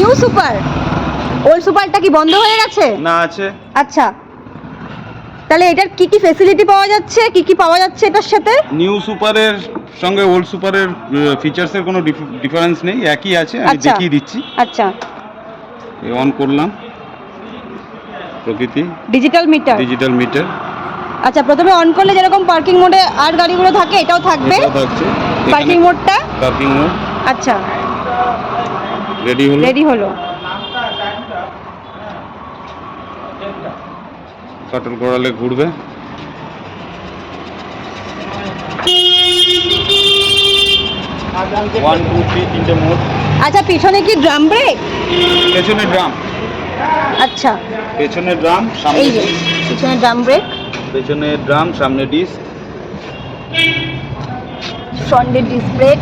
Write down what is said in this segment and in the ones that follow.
New super. Old সুপারটা কি বন্ধ হয়ে গেছে? না, আছে। আচ্ছা, তাহলে এটার কি কি ফ্যাসিলিটি পাওয়া যাচ্ছে, কি কি পাওয়া যাচ্ছে এটার সাথে? নিউ সুপারের সঙ্গে ওল্ড সুপারের ফিচার্সের কোনো ডিফারেন্স নেই, একই আছে। আমি দেখিয়ে দিচ্ছি। আচ্ছা, অন করলাম, প্রকৃতি ডিজিটাল মিটার। Digital meter. আচ্ছা, প্রথমে অন করলে যেরকম পার্কিং মোডে আর গাড়িগুলো থাকে এটাও থাকবে। পার্কিং মোডটা, পার্কিং মোড। আচ্ছা, রেডি হলো। শাটল ঘোরালে ঘুরবে। 1 2 3 তিনটে মোড। আচ্ছা, পিছনে কি ড্রাম ব্রেক? পেছনে ড্রাম। আচ্ছা, পেছনে ড্রাম, সামনে এই যে পিছনে ড্রাম ব্রেক, পেছনে ড্রাম, সামনে ডিস্ক, ফ্রন্টে ডিস্ক ব্রেক।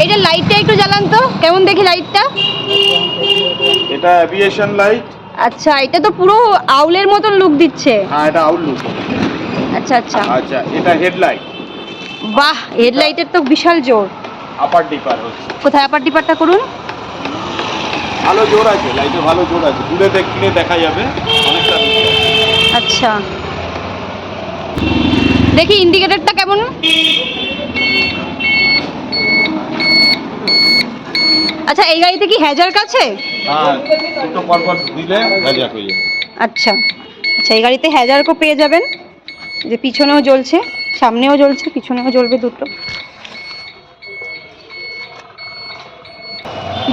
এটা লাইটটা একটু জ্বালান তো, কেমন দেখি লাইটটা? এটা অ্যাভিয়েশন লাইট। আচ্ছা, এটা তো পুরো আউলের মতন লুক দিচ্ছে। হ্যাঁ, এটা আউটলুক। আচ্ছা আচ্ছা আচ্ছা, এটা হেডলাইট। বাহ, হেডলাইটের তো বিশাল জোর। আপার ডিপার হচ্ছে। কোথায় আপার ডিপারটা করুন? ভালো জোর আছে, লাইটে ভালো জোর আছে, দূরে দেখলে দেখা যাবে অনেকটা। আচ্ছা, দেখি ইন্ডিকেটরটা কেমন। আচ্ছা, এই গাড়িতে কি হ্যাজার কাছে? হ্যাঁ, দুটো পরপর দিলে হ্যাজার হয়ে যাবে। আচ্ছা আচ্ছা, এই গাড়িতে হ্যাজারও পেয়ে যাবেন, যে পিছনেও জ্বলছে, সামনেও জ্বলছে, পিছনেও জ্বলবে দুটো।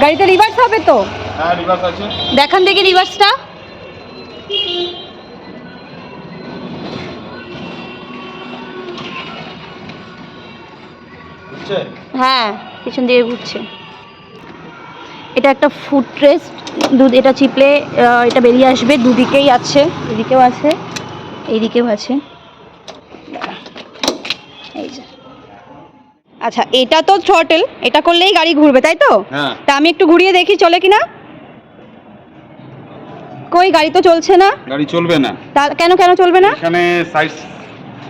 গাড়িতে রিভার্স হবে তো? হ্যাঁ, রিভার্স আছে। দেখান দেখি রিভার্সটা। বুঝছে? হ্যাঁ, পিছন দিকে ঘুরছে। এটা একটা ফুট রেস্ট, এটা চিপলে এটা বেরিয়ে আসবে। দুদিকেই আছে, এদিকেও আছে, এইদিকেও আছে। এই যে, আচ্ছা, এটা তো থ্রটল, এটা করলেই গাড়ি ঘুরবে তাই তো? হ্যাঁ। তা আমি একটু ঘুরিয়ে দেখি চলে কিনা। কই, গাড়ি তো চলছে না। গাড়ি চলবে না। তা কেন চলবে না? এখানে সাইড,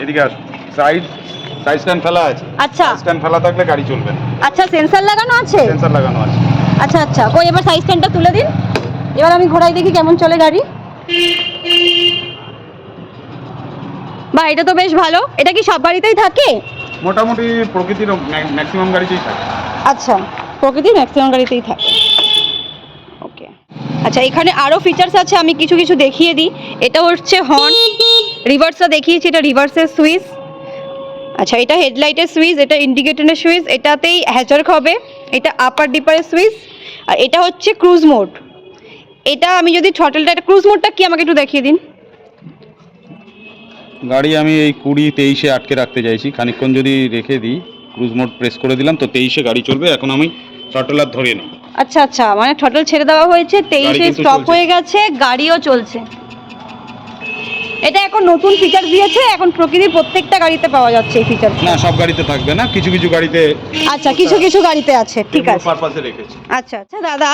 এদিকে আসো, সাইড স্ট্যান্ড ফেলা আছে। আচ্ছা, স্ট্যান্ড ফেলা থাকলে গাড়ি চলবে না। আচ্ছা, সেন্সর লাগানো আছে। সেন্সর লাগানো আছে। আচ্ছা আচ্ছা, কই এবার সাইড স্ট্যান্ডটা তুলে দিন। এবার আমি ঘোরাই দেখি কেমন চলে গাড়ি। বা, এটা তো বেশ ভালো। এটা কি সব গাড়িতেই থাকে? মোটামুটি প্রকৃতির ম্যাক্সিমাম গাড়িতেই থাকে। আচ্ছা, প্রকৃতির ম্যাক্সিমাম গাড়িতেই থাকে। ওকে, আচ্ছা, এখানে আরও ফিচার্স আছে, আমি কিছু কিছু দেখিয়ে দিই। এটা হচ্ছে হর্ন, রিভার্সটা দেখিয়েছি, এটা রিভার্সের সুইচ। আচ্ছা, এটা হেডলাইটের সুইচ, এটা ইন্ডিকেটরের সুইচ, এটাতেই হ্যাজার হবে। এটা আপার ডিপারের সুইচ, আর এটা হচ্ছে ক্রুজ মোড। এটা আমি যদি থ্রটলটা, এটা ক্রুজ মোডটা কি আমাকে একটু দেখিয়ে দিন। গাড়ি আমি এই 20-23-এ আটকে রাখতে চাইছি, খানিকক্ষণ যদি রেখে দিই, ক্রুজ মোড প্রেস করে দিলাম তো 23-এ গাড়ি চলবে। এখন আমি থ্রটল আর ধরে নিই। আচ্ছা আচ্ছা, মানে থ্রটল ছেড়ে দেওয়া হয়েছে, 23-এ স্টপ হয়ে গেছে, গাড়িও চলছে। এটা এখন নতুন ফিচার দিয়েছে, এখন প্রকৃতির প্রত্যেকটা গাড়িতে পাওয়া যাচ্ছে এই ফিচার। না, সব গাড়িতে থাকবে না, কিছু কিছু গাড়িতে। আচ্ছা, কিছু কিছু গাড়িতে আছে, ঠিক আছে। পারপাসে রেখেছি। আচ্ছা আচ্ছা, দাদা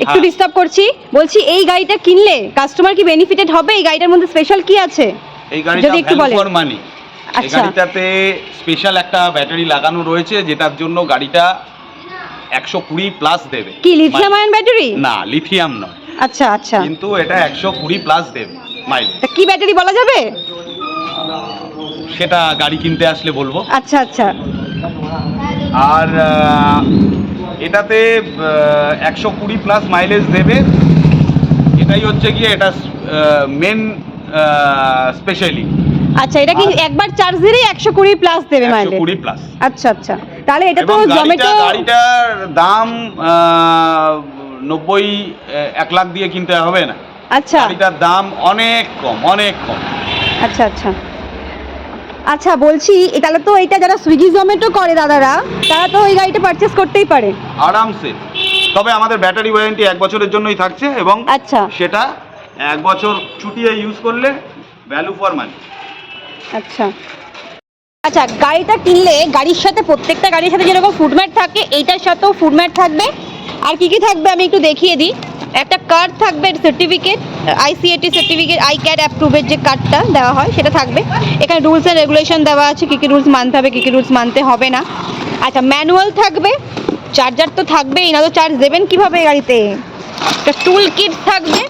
একটু ডিস্টার্ব করছি, বলছি এই গাড়িটা কিনলে কাস্টমার কি বেনিফিটেড হবে? এই গাড়িটার মধ্যে স্পেশাল কি আছে এই গাড়িটা যদি একটু বলেন। For money. এই আচ্ছা, গাড়িটাতে স্পেশাল একটা ব্যাটারি লাগানো রয়েছে, যেটার জন্য গাড়িটা 120 প্লাস দেবে। কি লিথিয়াম আয়ন ব্যাটারি? না, লিথিয়াম নয়। আচ্ছা আচ্ছা, কিন্তু এটা 120 প্লাস দেবে মাইলেজ। তা কি ব্যাটারি বলা যাবে? সেটা গাড়ি কিনতে আসলে বলবো। আচ্ছা আচ্ছা, আর এটাতে 120 প্লাস মাইলেজ দেবে, এটাই হচ্ছে গিয়ে এটা মেন স্পেশালি। আচ্ছা, এটা কি একবার চার্জ দিলেই 120 প্লাস দেবে মাইলেজ? 120 প্লাস। আচ্ছা আচ্ছা, তাহলে এটা তো এবং জোম্যাটো। গাড়িটার দাম 1 লাখ দিয়ে কিনতে হবে না। আচ্ছা, গাড়িটার দাম অনেক কম, অনেক কম। আচ্ছা আচ্ছা আচ্ছা, বলছি তাহলে তো এটা যারা সুইগি জোম্যাটো করে দাদারা, তারা তো ওই গাড়িটা পারচেস করতেই পারে আরামসে। তবে আমাদের ব্যাটারি ওয়ারেন্টি 1 বছরের জন্যই থাকছে, এবং আচ্ছা সেটা 1 বছর চুটিয়ে ইউজ করলে ভ্যালু ফর মানি। আচ্ছা আচ্ছা, গাড়িটা কিনলে গাড়ির সাথে, প্রত্যেকটা গাড়ির সাথে যেরকম ফুড ম্যাট থাকে, এইটার সাথেও ফুড ম্যাট থাকবে। আর কি কি থাকবে আমি একটু দেখিয়ে দিই। একটা কার্ড থাকবে, সার্টিফিকেট, আইসিএটি সার্টিফিকেট, আইক্যাড অ্যাপ্রুভের যে কার্ডটা দেওয়া হয় সেটা থাকবে। এখানে রুলস অ্যান্ড রেগুলেশন দেওয়া আছে, কী কী রুলস মানতে হবে, কী কী রুলস মানতে হবে না। আচ্ছা, ম্যানুয়াল থাকবে, চার্জার তো থাকবেই, না তো চার্জ দেবেন কিভাবে গাড়িতে। একটা টুল কিট থাকবে,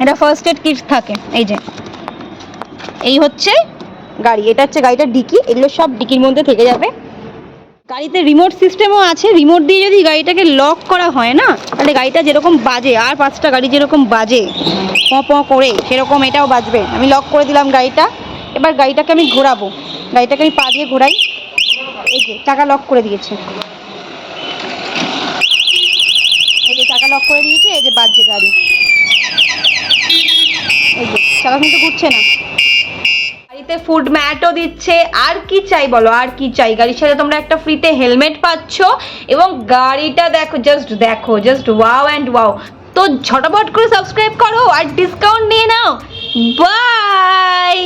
এটা ফার্স্ট এড কিট থাকে। এই যে এই হচ্ছে গাড়ি, এটা হচ্ছে গাড়িটার ডিকি, এগুলো সব ডিকির মধ্যে থেকে যাবে। গাড়িতে রিমোট সিস্টেমও আছে, রিমোট দিয়ে যদি গাড়িটাকে লক করা হয় না, তাহলে গাড়িটা যেরকম বাজে, আর 5টা গাড়ি যেরকম বাজে প প করে, সেরকম এটাও বাজবে। আমি লক করে দিলাম গাড়িটা, এবার গাড়িটাকে আমি ঘোরাবো, গাড়িটাকে আমি পা দিয়ে ঘোরাই, এই যে চাকা লক করে দিয়েছে, এই যে চাকা লক করে দিয়েছে, এই যে বাজছে গাড়ি, এই যে চাকা কিন্তু ঘুরছে না। গাড়িতে ফুড ম্যাটও দিচ্ছে, আর কি চাই বলো, আর কি চাই। গাড়ির সাথে তোমরা একটা ফ্রিতে হেলমেট পাচ্ছ, এবং গাড়িটা দেখো, জাস্ট ওয়াও অ্যান্ড ওয়াও। তো ঝটপট করে সাবস্ক্রাইব করো আর ডিসকাউন্ট নিয়ে নাও। বাই।